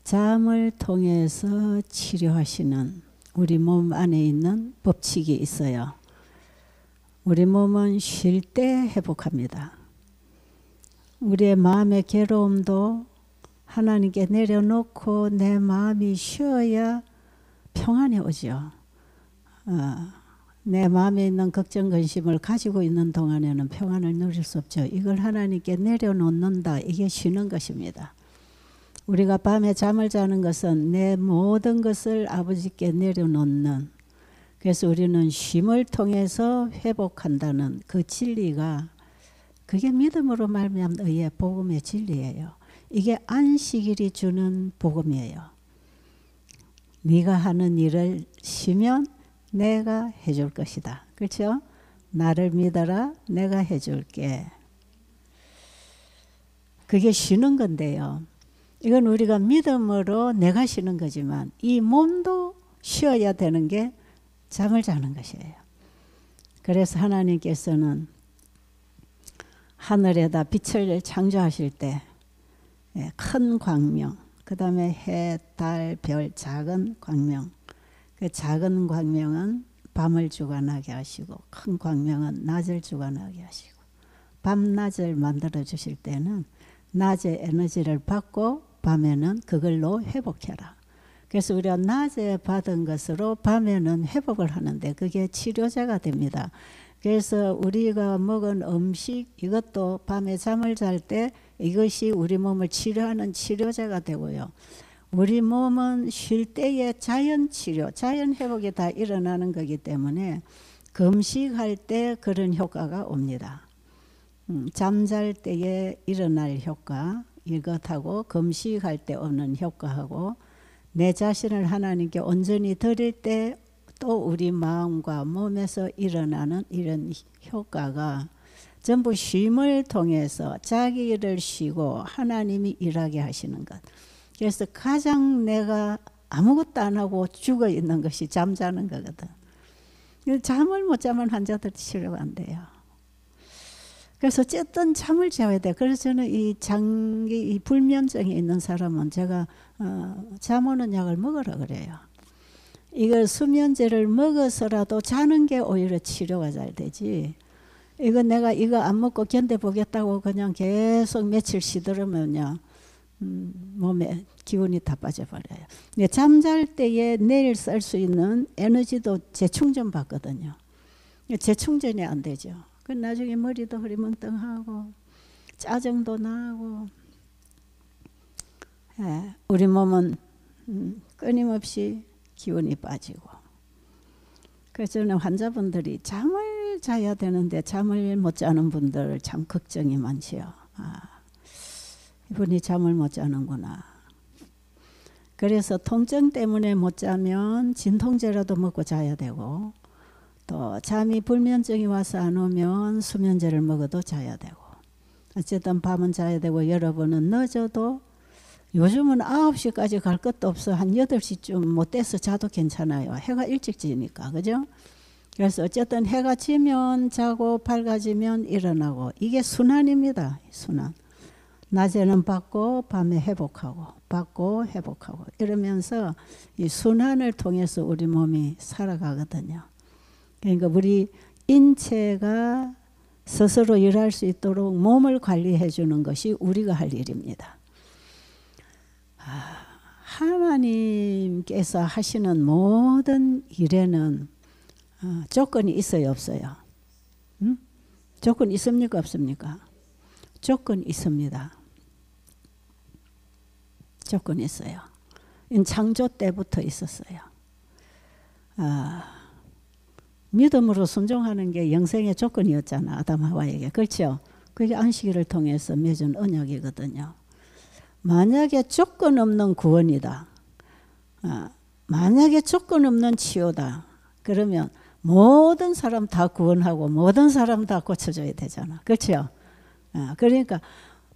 잠을 통해서 치료하시는 우리 몸 안에 있는 법칙이 있어요. 우리 몸은 쉴 때 회복합니다. 우리의 마음의 괴로움도 하나님께 내려놓고 내 마음이 쉬어야 평안이 오죠. 내 마음에 있는 걱정, 근심을 가지고 있는 동안에는 평안을 누릴 수 없죠. 이걸 하나님께 내려놓는다. 이게 쉬는 것입니다. 우리가 밤에 잠을 자는 것은 내 모든 것을 아버지께 내려놓는, 그래서 우리는 쉼을 통해서 회복한다는 그 진리가, 그게 믿음으로 말미암은 의의 복음의 진리예요. 이게 안식일이 주는 복음이에요. 네가 하는 일을 쉬면 내가 해줄 것이다. 그렇죠? 나를 믿어라. 내가 해줄게. 그게 쉬는 건데요. 이건 우리가 믿음으로 내가 쉬는 거지만 이 몸도 쉬어야 되는 게 잠을 자는 것이에요. 그래서 하나님께서는 하늘에다 빛을 창조하실 때 큰 광명, 그 다음에 해, 달, 별, 작은 광명. 그 작은 광명은 밤을 주관하게 하시고 큰 광명은 낮을 주관하게 하시고, 밤낮을 만들어 주실 때는 낮에 에너지를 받고 밤에는 그걸로 회복해라. 그래서 우리가 낮에 받은 것으로 밤에는 회복을 하는데 그게 치료제가 됩니다. 그래서 우리가 먹은 음식, 이것도 밤에 잠을 잘 때 이것이 우리 몸을 치료하는 치료제가 되고요. 우리 몸은 쉴 때의 자연 치료, 자연 회복이 다 일어나는 거기 때문에 금식할 때 그런 효과가 옵니다. 잠잘 때에 일어날 효과, 이것하고 금식할 때 오는 효과하고, 내 자신을 하나님께 온전히 드릴 때 또 우리 마음과 몸에서 일어나는 이런 효과가 전부 쉼을 통해서 자기 일을 쉬고 하나님이 일하게 하시는 것. 그래서 가장 내가 아무것도 안 하고 죽어 있는 것이 잠자는 거거든. 잠을 못 자면 환자들 치료가 안 돼요. 그래서 어쨌든 잠을 자야 돼. 그래서 저는 이 불면증이 있는 사람은 제가 잠 오는 약을 먹으라 그래요. 이걸 수면제를 먹어서라도 자는 게 오히려 치료가 잘 되지. 이거 내가 이거 안 먹고 견뎌보겠다고 그냥 계속 며칠 쉬들으면요, 몸에 기운이 다 빠져버려요. 잠잘 때에 내일 쓸 수 있는 에너지도 재충전 받거든요. 재충전이 안 되죠. 그 나중에 머리도 흐리멍텅하고 짜증도 나고, 우리 몸은 끊임없이 기운이 빠지고. 그래서 저는 환자분들이 잠을 자야 되는데 잠을 못 자는 분들 참 걱정이 많지요. 이분이 잠을 못 자는구나. 그래서 통증 때문에 못 자면 진통제라도 먹고 자야 되고, 또 잠이 불면증이 와서 안 오면 수면제를 먹어도 자야 되고, 어쨌든 밤은 자야 되고, 여러분은 늦어도 요즘은 9시까지 갈 것도 없어. 한 8시쯤 못 돼서 자도 괜찮아요. 해가 일찍 지니까. 그죠? 그래서 어쨌든 해가 지면 자고 밝아지면 일어나고, 이게 순환입니다. 순환. 낮에는 받고 밤에 회복하고, 받고 회복하고, 이러면서 이 순환을 통해서 우리 몸이 살아가거든요. 그러니까 우리 인체가 스스로 일할 수 있도록 몸을 관리해 주는 것이 우리가 할 일입니다. 하나님께서 하시는 모든 일에는 조건이 있어요, 없어요? 조건 있습니까, 없습니까? 조건 있습니다. 조건 있어요. 창조 때부터 있었어요. 믿음으로 순종하는 게 영생의 조건이었잖아, 아담 하와에게. 그렇죠? 그게 안식일을 통해서 맺은 언약이거든요. 만약에 조건 없는 구원이다, 만약에 조건 없는 치유다, 그러면 모든 사람 다 구원하고 모든 사람 다 고쳐줘야 되잖아. 그렇죠? 그러니까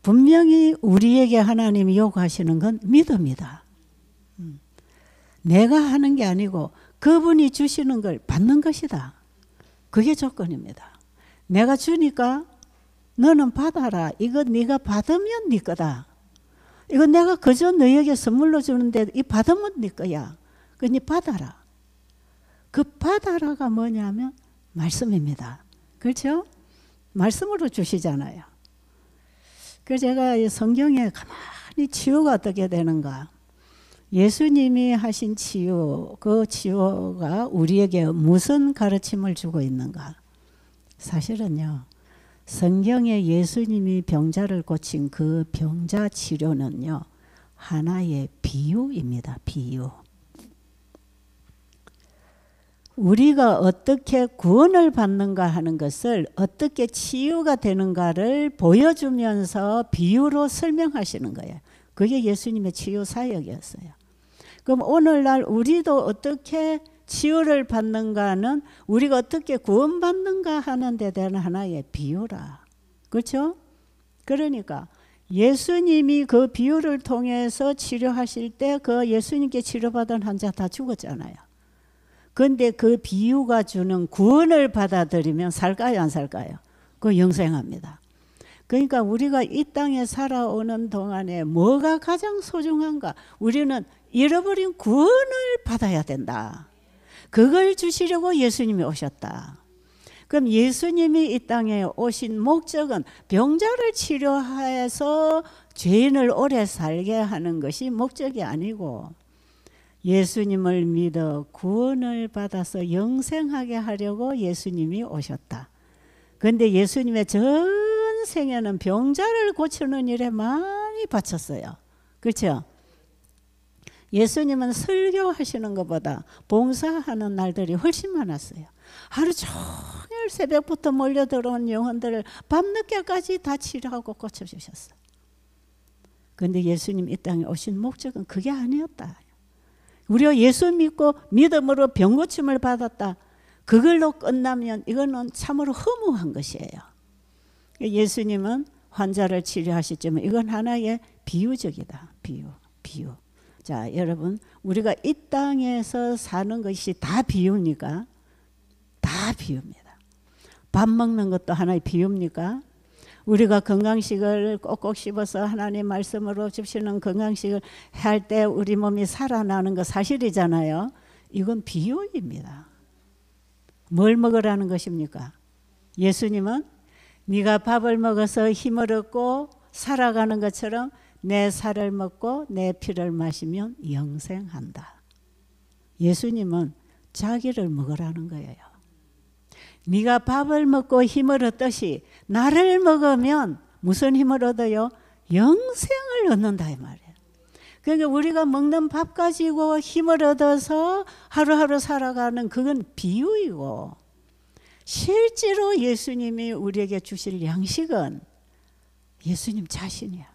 분명히 우리에게 하나님이 요구하시는 건 믿음이다. 내가 하는 게 아니고 그분이 주시는 걸 받는 것이다. 그게 조건입니다. 내가 주니까 너는 받아라. 이거 네가 받으면 네 거다. 이거 내가 그저 너에게 선물로 주는데 이 받으면 네 거야. 그니 받아라. 그 받아라가 뭐냐면 말씀입니다. 그렇죠? 말씀으로 주시잖아요. 그래서 제가 이 성경에 가만히 치유가 어떻게 되는가. 예수님이 하신 치유, 그 치유가 우리에게 무슨 가르침을 주고 있는가. 사실은요. 성경에 예수님이 병자를 고친 그 병자 치료는요. 하나의 비유입니다. 비유. 우리가 어떻게 구원을 받는가 하는 것을 어떻게 치유가 되는가를 보여주면서 비유로 설명하시는 거예요. 그게 예수님의 치유 사역이었어요. 그럼 오늘날 우리도 어떻게 치유를 받는가는 우리가 어떻게 구원받는가 하는 데 대한 하나의 비유라. 그렇죠? 그러니까 예수님이 그 비유를 통해서 치료하실 때 그 예수님께 치료받은 환자 다 죽었잖아요. 그런데 그 비유가 주는 구원을 받아들이면 살까요, 안 살까요? 그 영생합니다. 그러니까 우리가 이 땅에 살아오는 동안에 뭐가 가장 소중한가? 우리는 잃어버린 구원을 받아야 된다. 그걸 주시려고 예수님이 오셨다. 그럼 예수님이 이 땅에 오신 목적은 병자를 치료해서 죄인을 오래 살게 하는 것이 목적이 아니고 예수님을 믿어 구원을 받아서 영생하게 하려고 예수님이 오셨다. 그런데 예수님의 전생에는 병자를 고치는 일에 많이 바쳤어요. 그렇죠? 예수님은 설교하시는 것보다 봉사하는 날들이 훨씬 많았어요. 하루 종일 새벽부터 몰려들어온 영혼들을 밤늦게까지 다 치료하고 고쳐주셨어요. 그런데 예수님 이 땅에 오신 목적은 그게 아니었다. 우리가 예수 믿고 믿음으로 병고침을 받았다. 그걸로 끝나면 이거는 참으로 허무한 것이에요. 예수님은 환자를 치료하시지만 이건 하나의 비유적이다. 비유. 자, 여러분, 우리가 이 땅에서 사는 것이 다 비유입니까? 다 비유입니다. 밥 먹는 것도 하나의 비유입니까? 우리가 건강식을 꼭꼭 씹어서 하나님 말씀으로 주시는 건강식을 할 때 우리 몸이 살아나는 거 사실이잖아요. 이건 비유입니다. 뭘 먹으라는 것입니까? 예수님은 네가 밥을 먹어서 힘을 얻고 살아가는 것처럼 내 살을 먹고 내 피를 마시면 영생한다. 예수님은 자기를 먹으라는 거예요. 네가 밥을 먹고 힘을 얻듯이 나를 먹으면 무슨 힘을 얻어요? 영생을 얻는다 이 말이에요. 그러니까 우리가 먹는 밥 가지고 힘을 얻어서 하루하루 살아가는 그건 비유이고 실제로 예수님이 우리에게 주실 양식은 예수님 자신이야.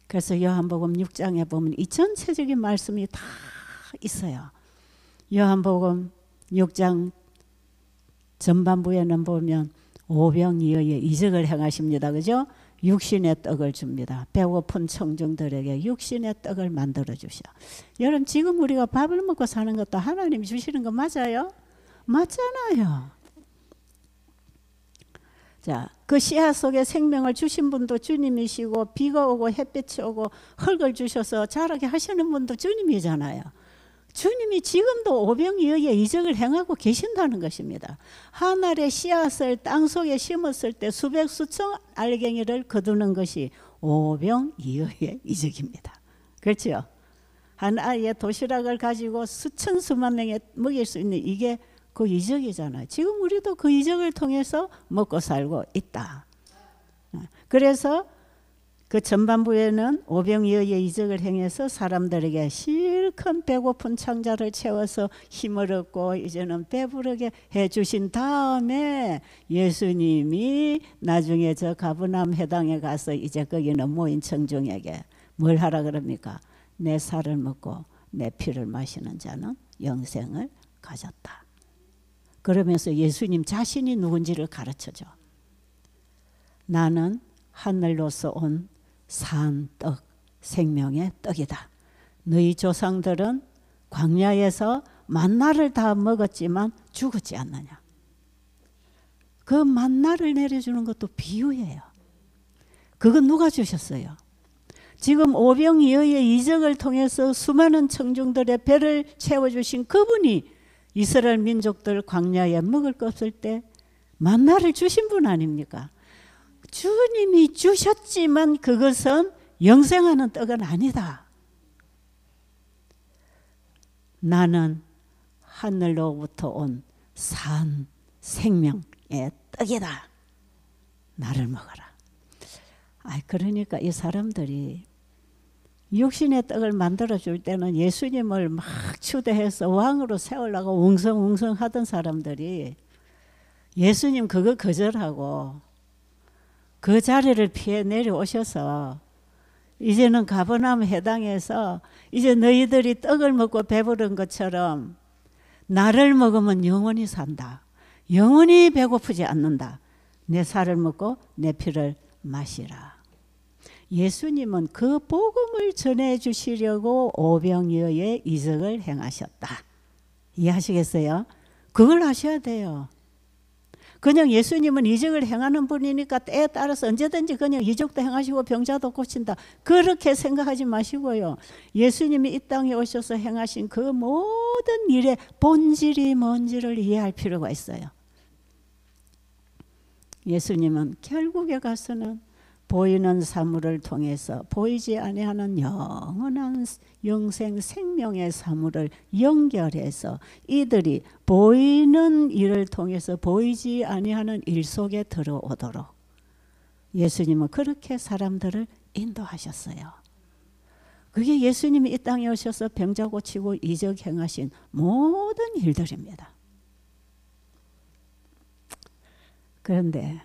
그래서 요한복음 6장에 보면 이 전체적인 말씀이 다 있어요. 요한복음 6장 전반부에는 보면 오병이어의 이적을 행하십니다. 그죠? 육신의 떡을 줍니다. 배고픈 청중들에게 육신의 떡을 만들어 주셔. 여러분 지금 우리가 밥을 먹고 사는 것도 하나님이 주시는 거 맞아요? 맞잖아요. 자, 그 씨앗 속에 생명을 주신 분도 주님이시고 비가 오고 햇빛이 오고 흙을 주셔서 자라게 하시는 분도 주님이잖아요. 주님이 지금도 오병이어의 이적을 행하고 계신다는 것입니다. 하늘의 씨앗을 땅속에 심었을 때 수백 수천 알갱이를 거두는 것이 오병이어의 이적입니다. 그렇죠? 한 아이의 도시락을 가지고 수천 수만 명에 먹일 수 있는 이게 그 이적이잖아요. 지금 우리도 그 이적을 통해서 먹고 살고 있다. 그래서 그 전반부에는 오병이어의 이적을 행해서 사람들에게 실컷 배고픈 창자를 채워서 힘을 얻고 이제는 배부르게 해주신 다음에 예수님이 나중에 저 가버나움 회당에 가서 이제 거기는 모인 청중에게 뭘 하라 그럽니까? 내 살을 먹고 내 피를 마시는 자는 영생을 가졌다. 그러면서 예수님 자신이 누군지를 가르쳐줘. 나는 하늘로서 온 산 떡, 생명의 떡이다. 너희 조상들은 광야에서 만나를 다 먹었지만 죽었지 않느냐. 그 만나를 내려주는 것도 비유예요. 그건 누가 주셨어요? 지금 오병이어의 이적을 통해서 수많은 청중들의 배를 채워주신 그분이 이스라엘 민족들 광야에 먹을 거 없을 때 만나를 주신 분 아닙니까? 주님이 주셨지만 그것은 영생하는 떡은 아니다. 나는 하늘로부터 온 산 생명의 떡이다. 나를 먹어라. 그러니까 이 사람들이 육신의 떡을 만들어 줄 때는 예수님을 막 추대해서 왕으로 세우려고 웅성웅성 하던 사람들이 예수님 그거 거절하고 그 자리를 피해 내려오셔서 이제는 가버나움 해당에서 이제 너희들이 떡을 먹고 배부른 것처럼 나를 먹으면 영원히 산다. 영원히 배고프지 않는다. 내 살을 먹고 내 피를 마시라. 예수님은 그 복음을 전해주시려고 오병이어의 이적을 행하셨다. 이해하시겠어요? 그걸 아셔야 돼요. 그냥 예수님은 이적을 행하는 분이니까 때에 따라서 언제든지 그냥 이적도 행하시고 병자도 고친다. 그렇게 생각하지 마시고요. 예수님이 이 땅에 오셔서 행하신 그 모든 일의 본질이 뭔지를 이해할 필요가 있어요. 예수님은 결국에 가서는 보이는 사물을 통해서 보이지 아니하는 영원한 영생 생명의 사물을 연결해서 이들이 보이는 일을 통해서 보이지 아니하는 일 속에 들어오도록 예수님은 그렇게 사람들을 인도하셨어요. 그게 예수님이 이 땅에 오셔서 병자 고치고 이적 행하신 모든 일들입니다. 그런데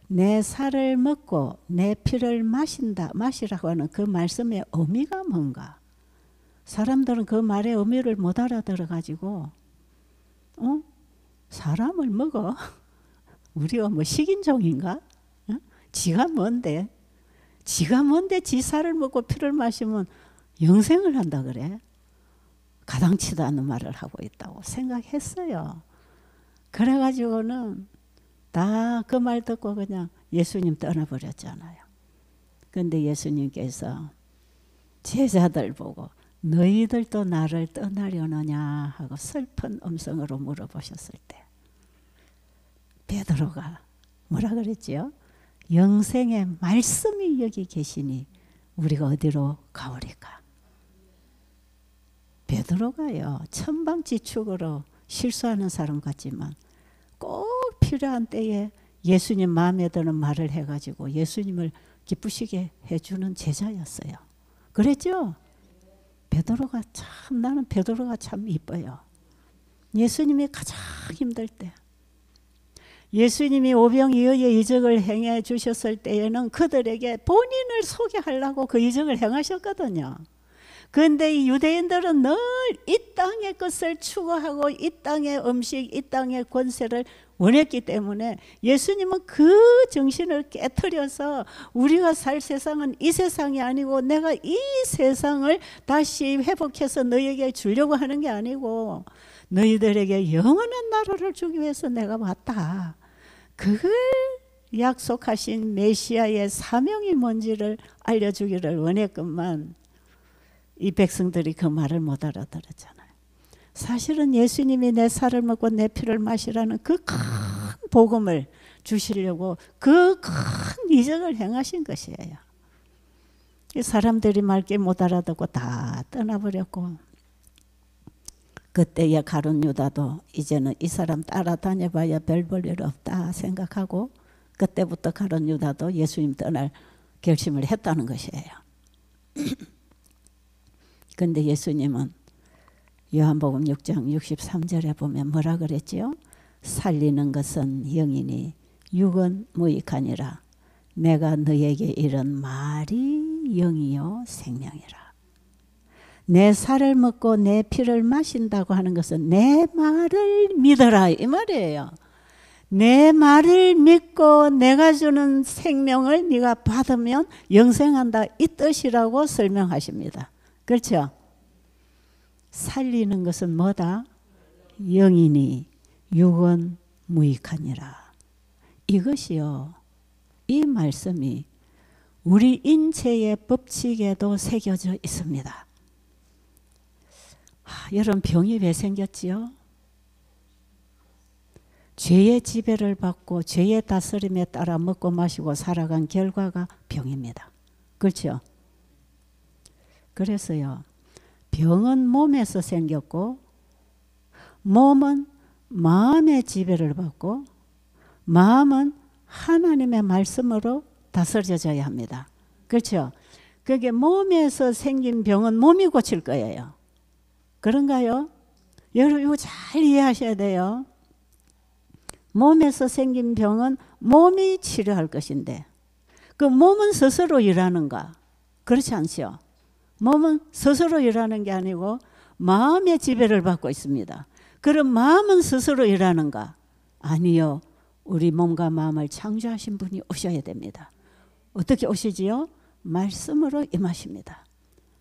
내 살을 먹고 내 피를 마시라고 하는 그 말씀의 의미가 뭔가? 사람들은 그 말의 의미를 못 알아들어 가지고 사람을 먹어? 우리가 뭐 식인종인가? 지가 뭔데? 지가 뭔데 지 살을 먹고 피를 마시면 영생을 한다 그래? 가당치도 않은 말을 하고 있다고 생각했어요. 그래가지고는 다 그 말 듣고 그냥 예수님 떠나버렸잖아요. 근데 예수님께서 제자들 보고 너희들도 나를 떠나려느냐 하고 슬픈 음성으로 물어보셨을 때 베드로가 뭐라 그랬지요? 영생의 말씀이 여기 계시니 우리가 어디로 가오리까? 베드로가요 천방지축으로 실수하는 사람 같지만 꼭 필요한 때에 예수님 마음에 드는 말을 해가지고 예수님을 기쁘시게 해주는 제자였어요. 그랬죠? 베드로가 참 나는 베드로가 참 이뻐요. 예수님이 가장 힘들 때 예수님이 오병이어의 이적을 행해 주셨을 때에는 그들에게 본인을 소개하려고 그 이적을 행하셨거든요. 그런데 이 유대인들은 늘 이 땅의 것을 추구하고 이 땅의 음식, 이 땅의 권세를 원했기 때문에 예수님은 그 정신을 깨트려서 우리가 살 세상은 이 세상이 아니고 내가 이 세상을 다시 회복해서 너희에게 주려고 하는 게 아니고 너희들에게 영원한 나라를 주기 위해서 내가 왔다. 그걸 약속하신 메시아의 사명이 뭔지를 알려주기를 원했건만 이 백성들이 그 말을 못 알아들었잖아요. 사실은 예수님이 내 살을 먹고 내 피를 마시라는 그 큰 복음을 주시려고 그 큰 이적을 행하신 것이에요. 사람들이 말게 못 알아듣고 다 떠나버렸고 그때의 가룟 유다도 이제는 이 사람 따라다녀봐야 별 볼 일 없다 생각하고 그때부터 가룟 유다도 예수님 떠날 결심을 했다는 것이에요. 그런데 예수님은 요한복음 6장 63절에 보면 뭐라 그랬지요? 살리는 것은 영이니 육은 무익하니라. 내가 너에게 이른 말이 영이요 생명이라. 내 살을 먹고 내 피를 마신다고 하는 것은 내 말을 믿어라 이 말이에요. 내 말을 믿고 내가 주는 생명을 네가 받으면 영생한다 이 뜻이라고 설명하십니다. 그렇죠? 살리는 것은 뭐다? 영이니 육은 무익하니라. 이것이요. 이 말씀이 우리 인체의 법칙에도 새겨져 있습니다. 여러분, 병이 왜 생겼지요? 죄의 지배를 받고 죄의 다스림에 따라 먹고 마시고 살아간 결과가 병입니다. 그렇죠? 그래서요, 병은 몸에서 생겼고 몸은 마음의 지배를 받고 마음은 하나님의 말씀으로 다스려져야 합니다. 그렇죠? 그게 몸에서 생긴 병은 몸이 고칠 거예요. 그런가요? 여러분, 이거 잘 이해하셔야 돼요. 몸에서 생긴 병은 몸이 치료할 것인데 그 몸은 스스로 일하는가? 그렇지 않죠. 몸은 스스로 일하는 게 아니고 마음의 지배를 받고 있습니다. 그럼 마음은 스스로 일하는가? 아니요. 우리 몸과 마음을 창조하신 분이 오셔야 됩니다. 어떻게 오시지요? 말씀으로 임하십니다.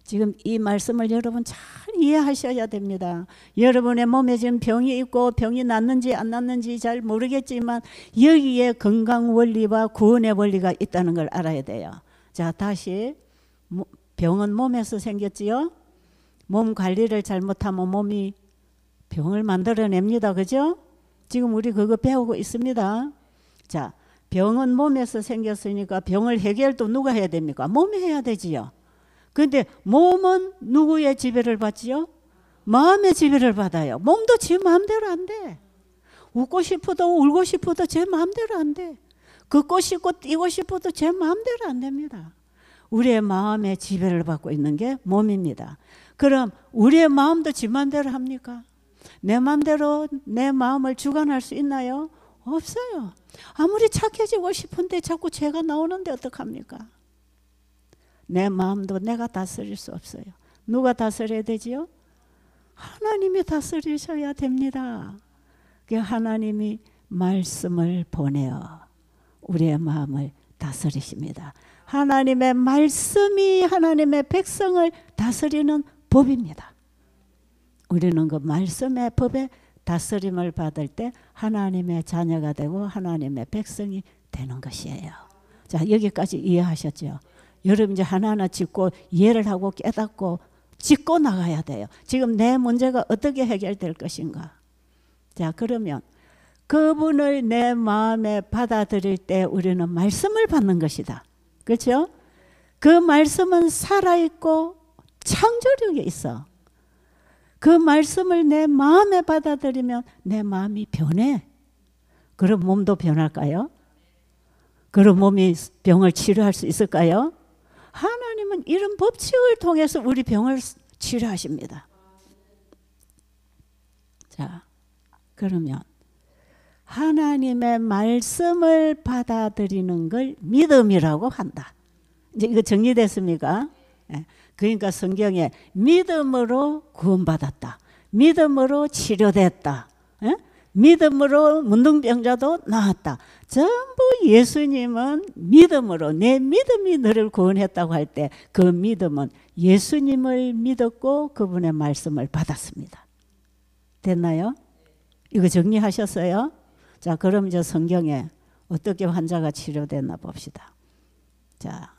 지금 이 말씀을 여러분 잘 이해하셔야 됩니다. 여러분의 몸에 지금 병이 있고 병이 낫는지 안 낫는지 잘 모르겠지만 여기에 건강 원리와 구원의 원리가 있다는 걸 알아야 돼요. 자, 다시 병은 몸에서 생겼지요. 몸 관리를 잘못하면 몸이 병을 만들어냅니다. 그죠? 지금 우리 그거 배우고 있습니다. 자, 병은 몸에서 생겼으니까 병을 해결도 누가 해야 됩니까? 몸이 해야 되지요. 그런데 몸은 누구의 지배를 받지요? 마음의 지배를 받아요. 몸도 지 마음대로 안 돼. 웃고 싶어도 울고 싶어도 제 마음대로 안 돼. 걷고 싶고 뛰고 싶어도 제 마음대로 안 됩니다. 우리의 마음의 지배를 받고 있는 게 몸입니다. 그럼 우리의 마음도 지 마음대로 합니까? 내 마음대로 내 마음을 주관할 수 있나요? 없어요. 아무리 착해지고 싶은데 자꾸 죄가 나오는데 어떡합니까? 내 마음도 내가 다스릴 수 없어요. 누가 다스려야 되지요? 하나님이 다스리셔야 됩니다. 하나님이 말씀을 보내어 우리의 마음을 다스리십니다. 하나님의 말씀이 하나님의 백성을 다스리는 법입니다. 우리는 그 말씀의 법에 다스림을 받을 때 하나님의 자녀가 되고 하나님의 백성이 되는 것이에요. 자, 여기까지 이해하셨죠? 여러분 이제 하나하나 짚고 이해를 하고 깨닫고 짚고 나가야 돼요. 지금 내 문제가 어떻게 해결될 것인가? 자, 그러면 그분을 내 마음에 받아들일 때 우리는 말씀을 받는 것이다. 그렇죠? 그 말씀은 살아있고 창조력이 있어. 그 말씀을 내 마음에 받아들이면 내 마음이 변해. 그럼 몸도 변할까요? 그럼 몸이 병을 치료할 수 있을까요? 하나님은 이런 법칙을 통해서 우리 병을 치료하십니다. 자, 그러면 하나님의 말씀을 받아들이는 걸 믿음이라고 한다. 이제 이거 정리됐습니까? 그러니까 성경에 믿음으로 구원받았다. 믿음으로 치료됐다. 믿음으로 문둥병자도 나았다. 전부 예수님은 믿음으로 내 믿음이 너를 구원했다고 할 때 그 믿음은 예수님을 믿었고 그분의 말씀을 받았습니다. 됐나요? 이거 정리하셨어요? 자, 그럼 이제 성경에 어떻게 환자가 치료됐나 봅시다. 자,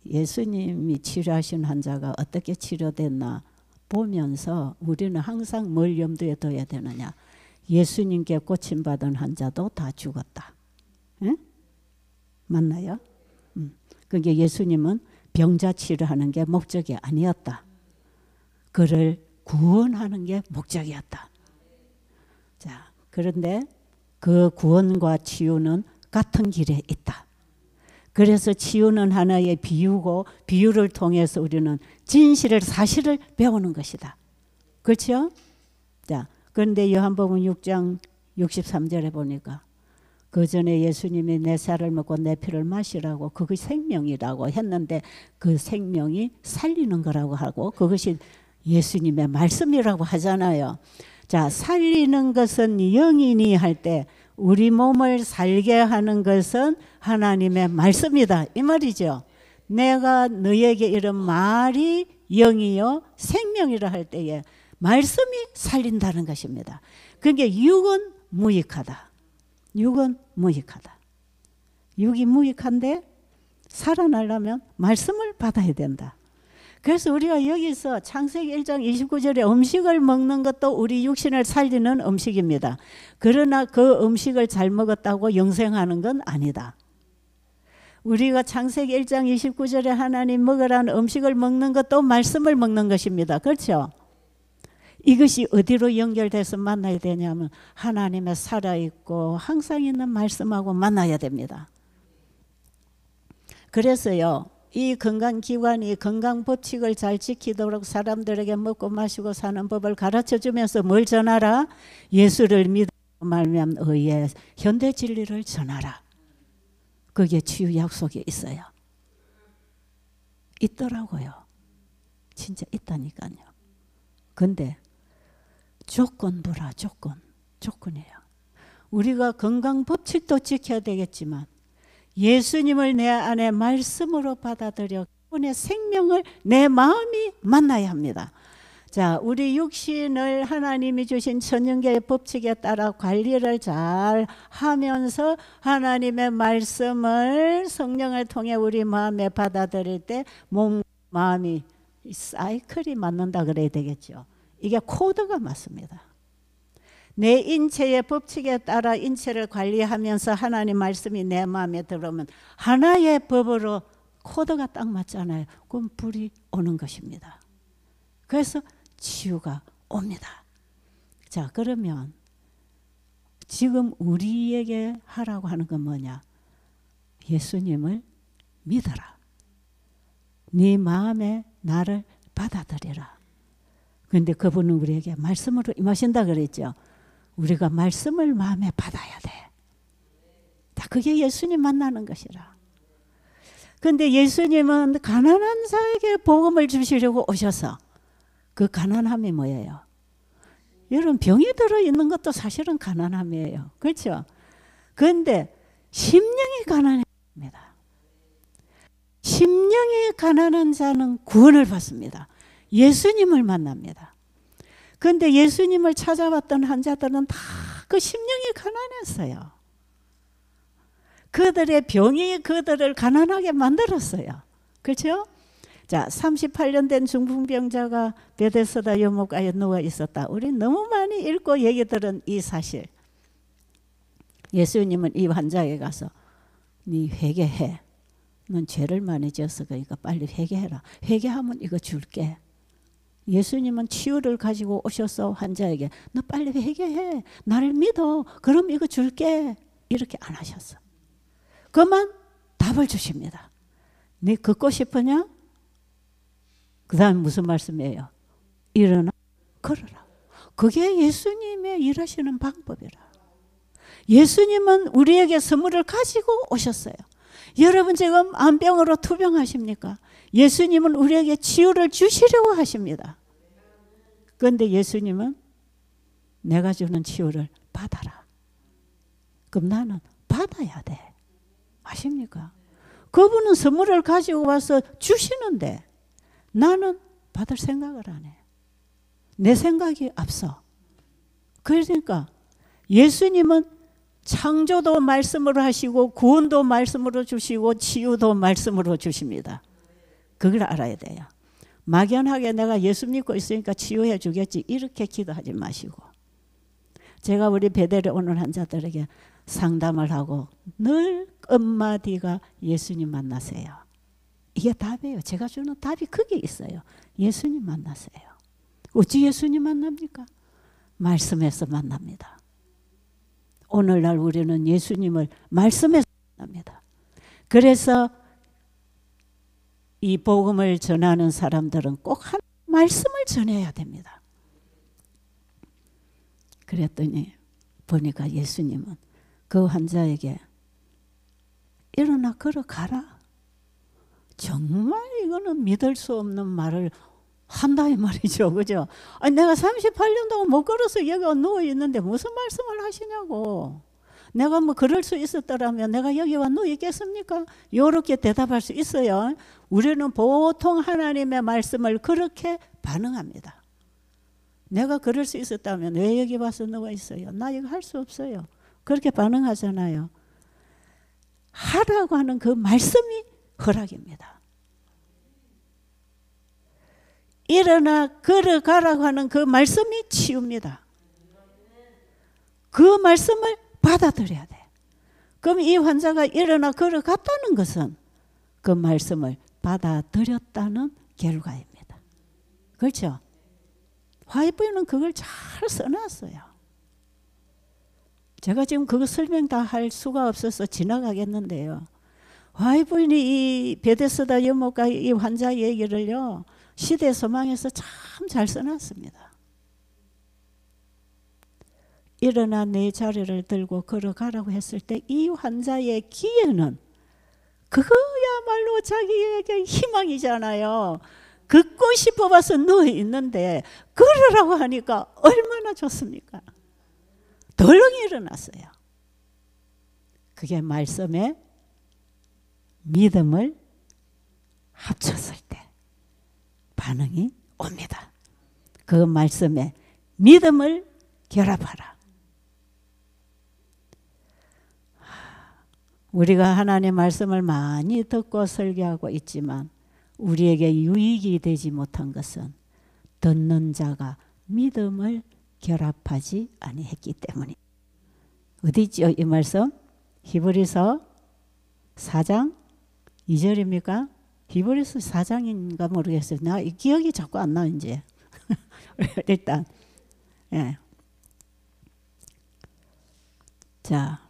예수님이 치료하신 환자가 어떻게 치료됐나 보면서 우리는 항상 뭘 염두에 둬야 되느냐. 예수님께 고침받은 환자도 다 죽었다. 응? 맞나요? 그게 예수님은 병자 치료하는 게 목적이 아니었다. 그를 구원하는 게 목적이었다. 자, 그런데 그 구원과 치유는 같은 길에 있다. 그래서 치유는 하나의 비유고 비유를 통해서 우리는 진실을 사실을 배우는 것이다. 그렇죠? 자, 그런데 요한복음 6장 63절에 보니까 그 전에 예수님이 내 살을 먹고 내 피를 마시라고 그것이 생명이라고 했는데 그 생명이 살리는 거라고 하고 그것이 예수님의 말씀이라고 하잖아요. 자, 살리는 것은 영이니 할 때 우리 몸을 살게 하는 것은 하나님의 말씀이다 이 말이죠. 내가 너에게 이런 말이 영이요 생명이라 할 때에 말씀이 살린다는 것입니다. 그러니까 육은 무익하다. 육은 무익하다. 육이 무익한데 살아나려면 말씀을 받아야 된다. 그래서 우리가 여기서 창세기 1장 29절에 음식을 먹는 것도 우리 육신을 살리는 음식입니다. 그러나 그 음식을 잘 먹었다고 영생하는 건 아니다. 우리가 창세기 1장 29절에 하나님 먹으라는 음식을 먹는 것도 말씀을 먹는 것입니다. 그렇죠? 이것이 어디로 연결돼서 만나야 되냐면 하나님의 살아있고 항상 있는 말씀하고 만나야 됩니다. 그래서요, 이 건강기관이 건강법칙을 잘 지키도록 사람들에게 먹고 마시고 사는 법을 가르쳐주면서 뭘 전하라? 예수를 믿고 말미암은 의에 현대진리를 전하라. 그게 치유 약속이 있어요. 있더라고요. 진짜 있다니까요. 근데 조건부라 조건이에요. 우리가 건강법칙도 지켜야 되겠지만 예수님을 내 안에 말씀으로 받아들여 그분의 생명을 내 마음이 만나야 합니다. 자, 우리 육신을 하나님이 주신 천연계의 법칙에 따라 관리를 잘 하면서 하나님의 말씀을 성령을 통해 우리 마음에 받아들일 때 몸, 마음이 사이클이 맞는다 그래야 되겠죠. 이게 코드가 맞습니다. 내 인체의 법칙에 따라 인체를 관리하면서 하나님 말씀이 내 마음에 들어오면 하나의 법으로 코드가 딱 맞잖아요. 그럼 불이 오는 것입니다. 그래서 치유가 옵니다. 자, 그러면 지금 우리에게 하라고 하는 건 뭐냐? 예수님을 믿어라. 네 마음에 나를 받아들여라. 그런데 그분은 우리에게 말씀으로 임하신다 그랬죠. 우리가 말씀을 마음에 받아야 돼. 다 그게 예수님 만나는 것이라. 그런데 예수님은 가난한 자에게 복음을 주시려고 오셔서 그 가난함이 뭐예요? 여러분 병이 들어있는 것도 사실은 가난함이에요. 그렇죠? 그런데 심령이 가난합니다. 심령이 가난한 자는 구원을 받습니다. 예수님을 만납니다. 그런데 예수님을 찾아왔던 환자들은 다 그 심령이 가난했어요. 그들의 병이 그들을 가난하게 만들었어요. 그렇죠? 자, 38년 된 중풍병자가 베데스다 여목가에 누워 있었다. 우리 너무 많이 읽고 얘기 들은 이 사실. 예수님은 이 환자에게 가서 네 회개해. 넌 죄를 많이 지었어. 그러니까 빨리 회개해라. 회개하면 이거 줄게. 예수님은 치유를 가지고 오셔서 환자에게 너 빨리 회개해. 나를 믿어. 그럼 이거 줄게. 이렇게 안 하셨어. 그만 답을 주십니다. 네 걷고 싶으냐? 그 다음 무슨 말씀이에요? 일어나 걸어라. 그게 예수님의 일하시는 방법이라. 예수님은 우리에게 선물을 가지고 오셨어요. 여러분 지금 암병으로 투병하십니까? 예수님은 우리에게 치유를 주시려고 하십니다. 그런데 예수님은 내가 주는 치유를 받아라. 그럼 나는 받아야 돼. 아십니까? 그분은 선물을 가지고 와서 주시는데 나는 받을 생각을 안 해. 내 생각이 앞서. 그러니까 예수님은 창조도 말씀으로 하시고 구원도 말씀으로 주시고 치유도 말씀으로 주십니다. 그걸 알아야 돼요. 막연하게 내가 예수 믿고 있으니까 치유해 주겠지 이렇게 기도하지 마시고, 제가 우리 베델에 오는 환자들에게 상담을 하고 늘 끝마디가 예수님 만나세요. 이게 답이에요. 제가 주는 답이 크게 있어요. 예수님 만나세요. 어찌 예수님 만납니까? 말씀에서 만납니다. 오늘날 우리는 예수님을 말씀에서 만납니다. 그래서 이 복음을 전하는 사람들은 꼭 한 말씀을 전해야 됩니다. 그랬더니 보니까 예수님은 그 환자에게 일어나 걸어가라. 정말 이거는 믿을 수 없는 말을 한다 이 말이죠. 그죠? 아니, 내가 38년 동안 못 걸어서 여기 누워 있는데 무슨 말씀을 하시냐고. 내가 뭐 그럴 수 있었더라면 내가 여기 와 누워 있겠습니까? 이렇게 대답할 수 있어요. 우리는 보통 하나님의 말씀을 그렇게 반응합니다. 내가 그럴 수 있었다면 왜 여기 와서 누워 있어요? 나 이거 할 수 없어요. 그렇게 반응하잖아요. 하라고 하는 그 말씀이 허락입니다. 일어나 걸어가라고 하는 그 말씀이 치유입니다. 그 말씀을 받아들여야 돼. 그럼 이 환자가 일어나 걸어갔다는 것은 그 말씀을 받아들였다는 결과입니다. 그렇죠? 화이부인은 그걸 잘 써놨어요. 제가 지금 그거 설명 다 할 수가 없어서 지나가겠는데요. 화이부인이 이 베데스다 여목과 이 환자 얘기를요, 시대 소망에서 참 잘 써놨습니다. 일어나 내 자리를 들고 걸어가라고 했을 때 이 환자의 기회는 그거야말로 자기에게 희망이잖아요. 걷고 싶어봐서 누워 있는데 걸으라고 하니까 얼마나 좋습니까? 덜렁 일어났어요. 그게 말씀에 믿음을 합쳤을 때 반응이 옵니다. 그 말씀에 믿음을 결합하라. 우리가 하나님의 말씀을 많이 듣고 설교하고 있지만 우리에게 유익이 되지 못한 것은 듣는 자가 믿음을 결합하지 아니했기 때문이. 어디 있죠 이 말씀? 히브리서 4장 2절입니까? 히브리서 4장인가 모르겠어요. 나 기억이 자꾸 안 나 이제. 일단 예. 자,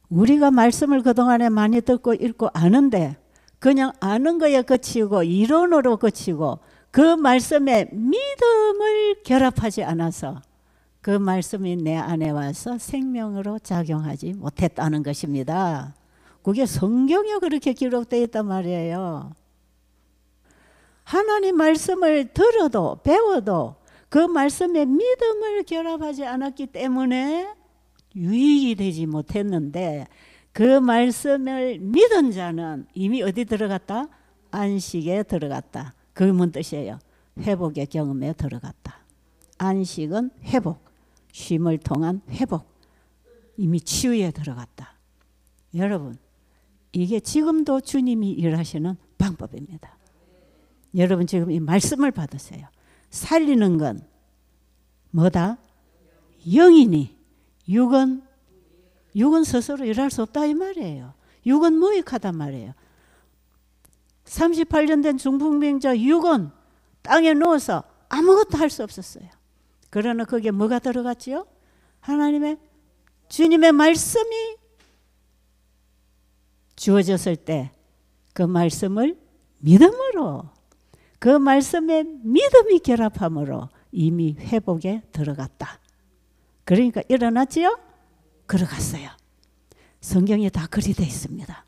우리가 말씀을 그동안에 많이 듣고 읽고 아는데 그냥 아는 거에 그치고 이론으로 그치고 그 말씀에 믿음을 결합하지 않아서 그 말씀이 내 안에 와서 생명으로 작용하지 못했다는 것입니다. 그게 성경에 그렇게 기록되어 있단 말이에요. 하나님 말씀을 들어도 배워도 그 말씀에 믿음을 결합하지 않았기 때문에 유익이 되지 못했는데 그 말씀을 믿은 자는 이미 어디 들어갔다? 안식에 들어갔다. 그 뭔 뜻이에요? 회복의 경험에 들어갔다. 안식은 회복, 쉼을 통한 회복, 이미 치유에 들어갔다. 여러분, 이게 지금도 주님이 일하시는 방법입니다. 여러분 지금 이 말씀을 받으세요. 살리는 건 뭐다? 영이니 육은 스스로 일할 수 없다 이 말이에요. 육은 무익하단 말이에요. 38년 된 중풍병자 육은 땅에 누워서 아무것도 할 수 없었어요. 그러나 거기에 뭐가 들어갔지요? 하나님의 주님의 말씀이 주어졌을 때 그 말씀을 믿음으로 그 말씀에 믿음이 결합함으로 이미 회복에 들어갔다. 그러니까 일어났지요? 걸어갔어요. 성경에 다 그리 되어 있습니다.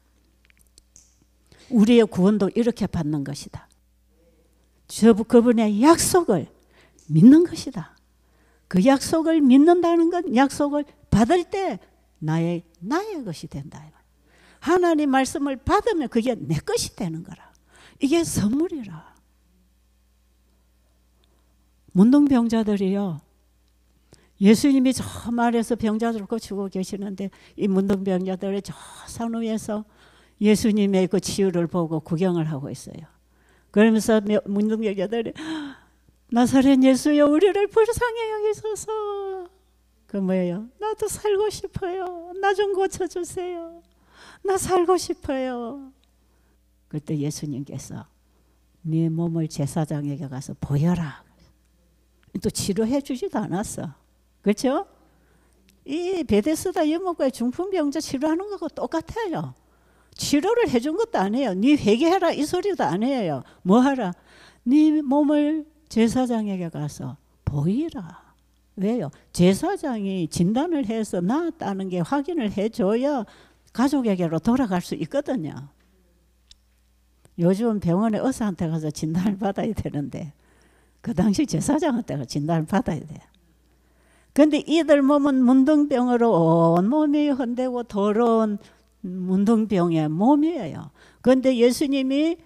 우리의 구원도 이렇게 받는 것이다. 그분의 약속을 믿는 것이다. 그 약속을 믿는다는 건 약속을 받을 때 나의 것이 된다. 하나님 말씀을 받으면 그게 내 것이 되는 거라. 이게 선물이라. 문둥병자들이요. 예수님이 저 말에서 병자들을 고치고 계시는데 이 문둥병자들이 저 산 위에서 예수님의 그 치유를 보고 구경을 하고 있어요. 그러면서 문둥병자들이 나사렛 예수여 우리를 불쌍히 여기소서. 그 뭐예요? 나도 살고 싶어요. 나 좀 고쳐주세요. 나 살고 싶어요. 그때 예수님께서 네 몸을 제사장에게 가서 보여라. 또 치료해 주지도 않았어. 그렇죠? 이 베데스다 여목과의 중풍병자 치료하는 거하고 똑같아요. 치료를 해준 것도 아니에요. 네 회개해라 이 소리도 아니에요. 뭐 하라? 네 몸을 제사장에게 가서 보이라. 왜요? 제사장이 진단을 해서 나았다는 게 확인을 해줘야 가족에게로 돌아갈 수 있거든요. 요즘 병원에 의사한테 가서 진단을 받아야 되는데 그 당시 제사장한테 진단을 받아야 돼요. 그런데 이들 몸은 문둥병으로 온 몸이 흔들고 더러운 문둥병의 몸이에요. 그런데 예수님이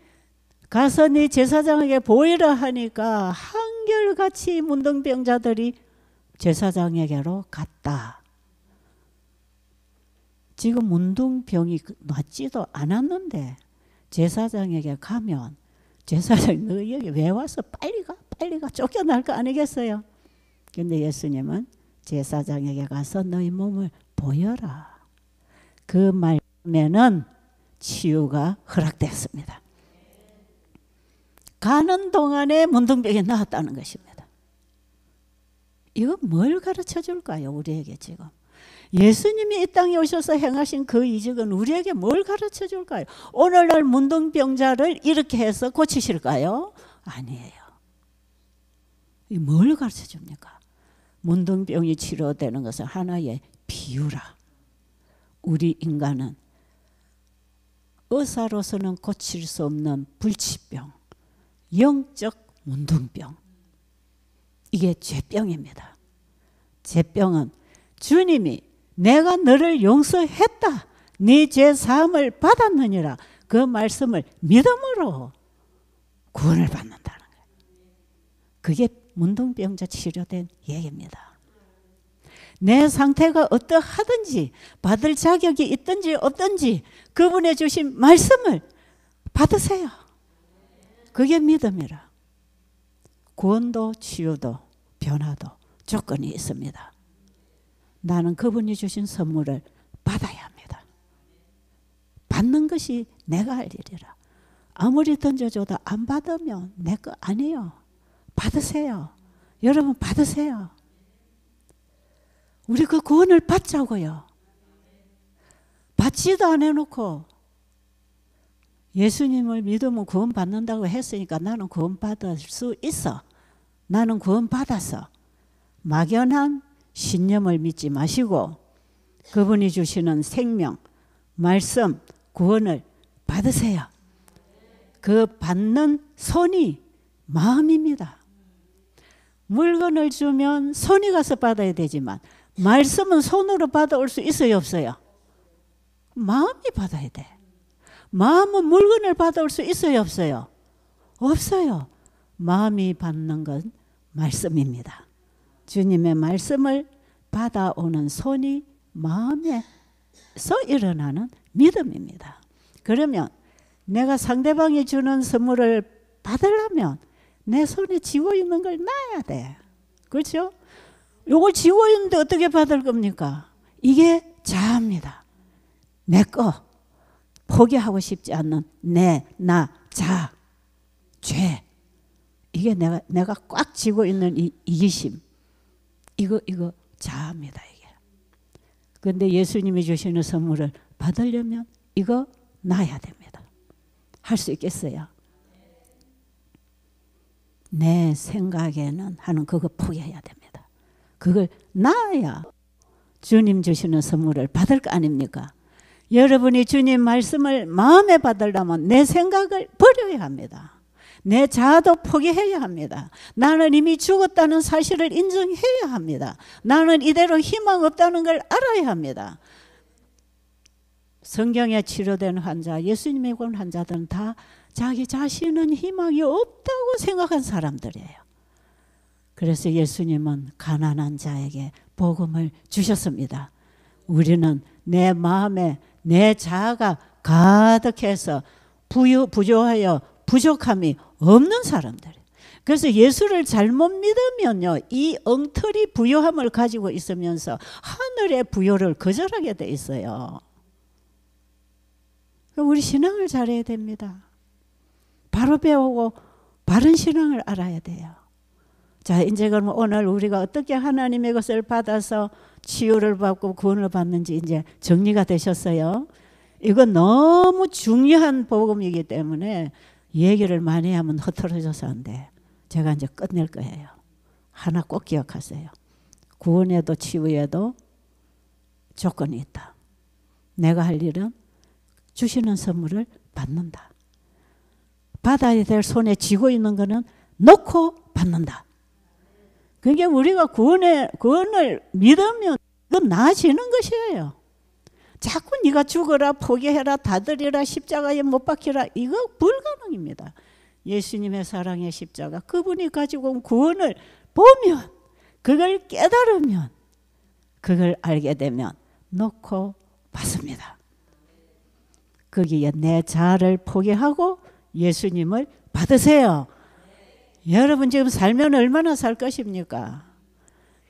가서 네 제사장에게 보이라 하니까 한결같이 문둥병자들이 제사장에게로 갔다. 지금 문둥병이 낫지도 않았는데 제사장에게 가면 제사장이 너 여기 왜 와서 빨리 가 쫓겨날 거 아니겠어요? 근데 예수님은 제사장에게 가서 너희 몸을 보여라. 그 말에는 치유가 허락됐습니다. 가는 동안에 문둥병이 나았다는 것입니다. 이거 뭘 가르쳐 줄까요? 우리에게 지금. 예수님이 이 땅에 오셔서 행하신 그 이적은 우리에게 뭘 가르쳐 줄까요? 오늘날 문둥병자를 이렇게 해서 고치실까요? 아니에요. 뭘 가르쳐 줍니까? 문둥병이 치료되는 것은 하나의 비유라. 우리 인간은 의사로서는 고칠 수 없는 불치병, 영적 문둥병, 이게 죄병입니다. 죄병은 주님이 내가 너를 용서했다, 네 죄 사함을 받았느니라, 그 말씀을 믿음으로 구원을 받는다는 거예요. 그게 문둥병자 치료된 얘기입니다. 내 상태가 어떠하든지 받을 자격이 있든지 없든지 그분의 주신 말씀을 받으세요. 그게 믿음이라. 구원도 치유도 변화도 조건이 있습니다. 나는 그분이 주신 선물을 받아야 합니다. 받는 것이 내가 할 일이라. 아무리 던져줘도 안 받으면 내 거 아니에요. 받으세요. 여러분 받으세요. 우리 그 구원을 받자고요. 받지도 안 해놓고 예수님을 믿으면 구원 받는다고 했으니까 나는 구원 받을 수 있어. 나는 구원 받았어. 막연한 신념을 믿지 마시고 그분이 주시는 생명, 말씀, 구원을 받으세요. 그 받는 손이 마음입니다. 물건을 주면 손이 가서 받아야 되지만 말씀은 손으로 받아올 수 있어요, 없어요? 마음이 받아야 돼. 마음은 물건을 받아올 수 있어요, 없어요? 없어요. 마음이 받는 건 말씀입니다. 주님의 말씀을 받아오는 손이 마음에서 일어나는 믿음입니다. 그러면 내가 상대방이 주는 선물을 받으려면 내 손에 쥐고 있는 걸 놔야 돼. 그렇죠? 요걸 쥐고 있는데 어떻게 받을 겁니까? 이게 자아입니다. 내 거, 포기하고 싶지 않는 내, 나, 자, 죄. 이게 내가 꽉 쥐고 있는 이 이기심. 이거 자아입니다, 이게. 그런데 예수님이 주시는 선물을 받으려면 이거 놔야 됩니다. 할 수 있겠어요? 내 생각에는 하는 그거 포기해야 됩니다. 그걸 놔야 주님 주시는 선물을 받을 거 아닙니까? 여러분이 주님 말씀을 마음에 받으려면 내 생각을 버려야 합니다. 내 자아도 포기해야 합니다. 나는 이미 죽었다는 사실을 인정해야 합니다. 나는 이대로 희망 없다는 걸 알아야 합니다. 성경에 치료된 환자, 예수님의 본 환자들은 다 자기 자신은 희망이 없다고 생각한 사람들이에요. 그래서 예수님은 가난한 자에게 복음을 주셨습니다. 우리는 내 마음에 내 자아가 가득해서 부조하여 부족함이 없는 사람들. 그래서 예수를 잘못 믿으면요, 이 엉터리 부요함을 가지고 있으면서 하늘의 부요를 거절하게 돼 있어요. 우리 신앙을 잘해야 됩니다. 바로 배우고 바른 신앙을 알아야 돼요. 자, 이제 그러면 오늘 우리가 어떻게 하나님의 것을 받아서 치유를 받고 구원을 받는지 이제 정리가 되셨어요. 이건 너무 중요한 복음이기 때문에 얘기를 많이 하면 흐트러져서 안 돼. 제가 이제 끝낼 거예요. 하나 꼭 기억하세요. 구원에도 치유에도 조건이 있다. 내가 할 일은 주시는 선물을 받는다. 받아야 될 손에 쥐고 있는 거는 놓고 받는다. 그게 우리가 구원을 믿으면 그건 나아지는 것이에요. 자꾸 네가 죽어라, 포기해라, 다들이라, 십자가에 못 박히라, 이거 불가능입니다. 예수님의 사랑의 십자가, 그분이 가지고 온 구원을 보면, 그걸 깨달으면, 그걸 알게 되면 놓고 받습니다. 거기에 내 자아를 포기하고 예수님을 받으세요. 여러분 지금 살면 얼마나 살 것입니까?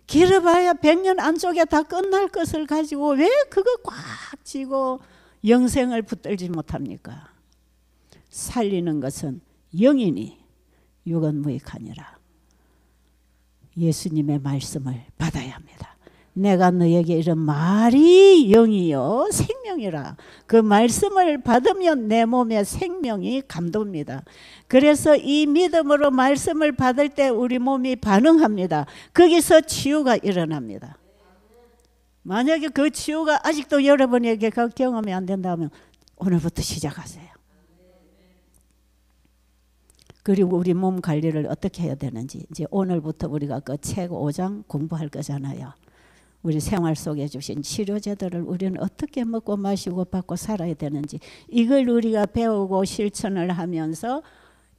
길어봐야 100년 안쪽에 다 끝날 것을 가지고 왜 그거 꽉 쥐고 영생을 붙들지 못합니까? 살리는 것은 영이니 육은 무익하니라. 예수님의 말씀을 받아야 합니다. 내가 너에게 이런 말이 영이요 생명이라. 그 말씀을 받으면 내 몸에 생명이 감돕니다. 그래서 이 믿음으로 말씀을 받을 때 우리 몸이 반응합니다. 거기서 치유가 일어납니다. 만약에 그 치유가 아직도 여러분에게 그 경험이 안 된다면 오늘부터 시작하세요. 그리고 우리 몸 관리를 어떻게 해야 되는지 이제 오늘부터 우리가 그 책 5장 공부할 거잖아요. 우리 생활 속에 주신 치료제들을 우리는 어떻게 먹고 마시고 받고 살아야 되는지 이걸 우리가 배우고 실천을 하면서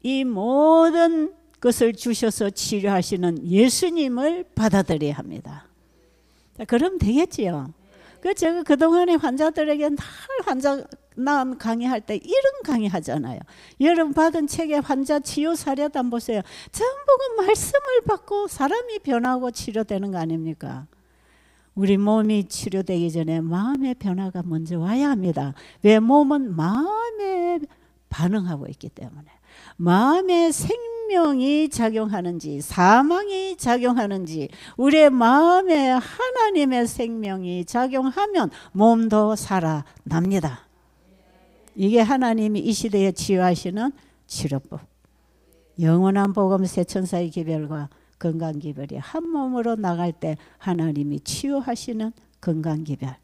이 모든 것을 주셔서 치료하시는 예수님을 받아들여야 합니다. 자, 그럼 되겠지요. 제가 그동안에 환자들에게 늘 환자 남 강의할 때 이런 강의 하잖아요. 여러분 받은 책에 환자 치유 사례담 보세요. 전부 그 말씀을 받고 사람이 변하고 치료되는 거 아닙니까? 우리 몸이 치료되기 전에 마음의 변화가 먼저 와야 합니다. 왜? 몸은 마음에 반응하고 있기 때문에. 마음의 생명이 작용하는지 사망이 작용하는지 우리의 마음에 하나님의 생명이 작용하면 몸도 살아납니다. 이게 하나님이 이 시대에 치유하시는 치료법. 영원한 복음 세천사의 기별과 건강기별이 한 몸으로 나갈 때 하나님이 치유하시는 건강기별.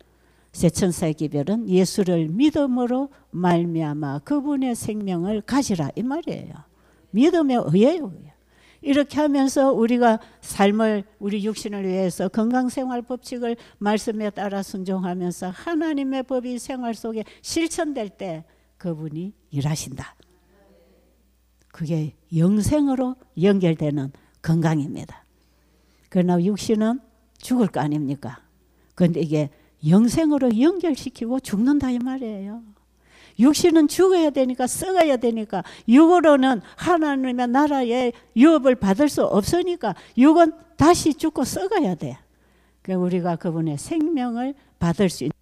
세천사의 기별은 예수를 믿음으로 말미암아 그분의 생명을 가지라 이 말이에요. 믿음에 의해요. 이렇게 하면서 우리가 삶을 우리 육신을 위해서 건강생활 법칙을 말씀에 따라 순종하면서 하나님의 법이 생활 속에 실천될 때 그분이 일하신다. 그게 영생으로 연결되는 건강입니다. 그러나 육신은 죽을 거 아닙니까? 그런데 이게 영생으로 연결시키고 죽는다 이 말이에요. 육신은 죽어야 되니까 썩어야 되니까 육으로는 하나님의 나라의 유업을 받을 수 없으니까 육은 다시 죽고 썩어야 돼. 그러니까 우리가 그분의 생명을 받을 수 있는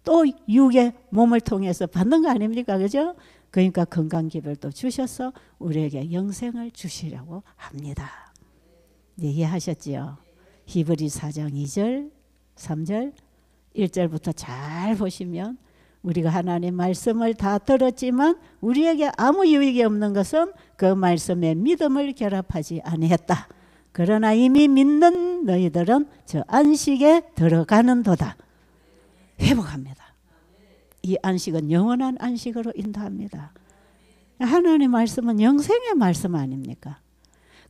또 육의 몸을 통해서 받는 거 아닙니까? 그죠? 그러니까 건강기별도 주셔서 우리에게 영생을 주시려고 합니다. 이해하셨지요? 히브리 4장 2절, 3절, 1절부터 잘 보시면 우리가 하나님 말씀을 다 들었지만 우리에게 아무 유익이 없는 것은 그 말씀에 믿음을 결합하지 아니했다. 그러나 이미 믿는 너희들은 저 안식에 들어가는도다. 회복합니다. 이 안식은 영원한 안식으로 인도합니다. 하나님의 말씀은 영생의 말씀 아닙니까?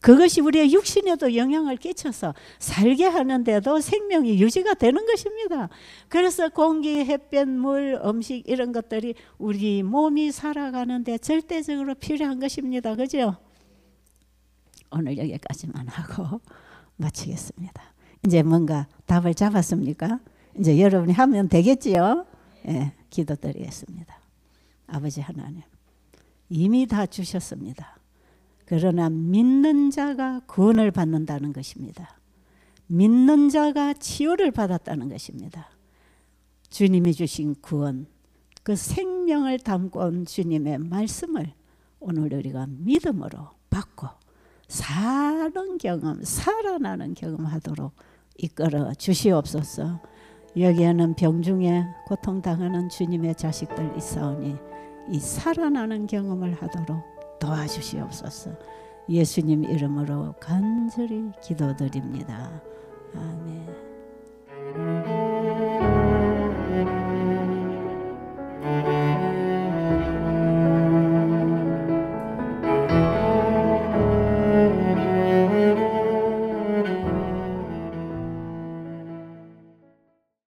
그것이 우리의 육신에도 영향을 끼쳐서 살게 하는데도 생명이 유지가 되는 것입니다. 그래서 공기, 햇볕, 물, 음식 이런 것들이 우리 몸이 살아가는데 절대적으로 필요한 것입니다. 그죠? 오늘 여기까지만 하고 마치겠습니다. 이제 뭔가 답을 잡았습니까? 이제 여러분이 하면 되겠지요? 예, 기도드리겠습니다. 아버지 하나님, 이미 다 주셨습니다. 그러나 믿는 자가 구원을 받는다는 것입니다. 믿는 자가 치유를 받았다는 것입니다. 주님이 주신 구원, 그 생명을 담고 온 주님의 말씀을 오늘 우리가 믿음으로 받고 사는 경험, 살아나는 경험하도록 이끌어 주시옵소서. 여기에는 병중에 고통당하는 주님의 자식들 있사오니 이 살아나는 경험을 하도록 도와주시옵소서. 예수님 이름으로 간절히 기도드립니다. 아멘.